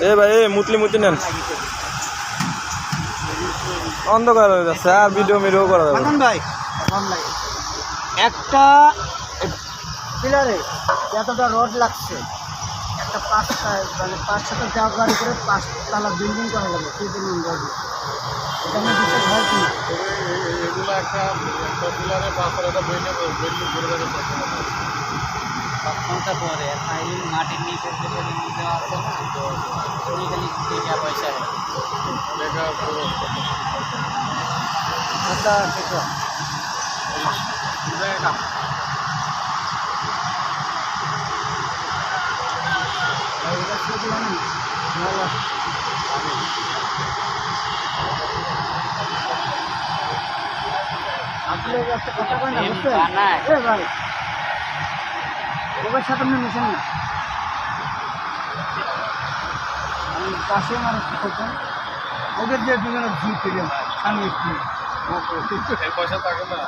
এ ভাই এ মুতলি নেন, অন্ধকার হয়ে যাচ্ছে আর ভিডিও করা যাবে ভাই। একটা পিলারে এতটা রড লাগছে, একটা 5-7 গাড়ি করে 5 তলা বিল্ডিং করা যাবে সেই পরিমাণ রড। এটা আমি বিশ্বাস হয় কিনা এগুলো একটা পিলারে 5 তলা বিল্ডিং করে দেবে। 5 ঘন্টা পরে মাটির নিচে দেওয়া আছে না, তো ওইখানে পয়সা আচ্ছা ঠিক আছে। আপনি একটা কথা কয় না বুঝছেন ভাই, ওদের সাথে আপনি মিশেন না। আমি পাশে মানুষ করছেন ওদের যে দুজনের ঝুঁক থেকে স্বামী স্ত্রী পয়সা থাকে না।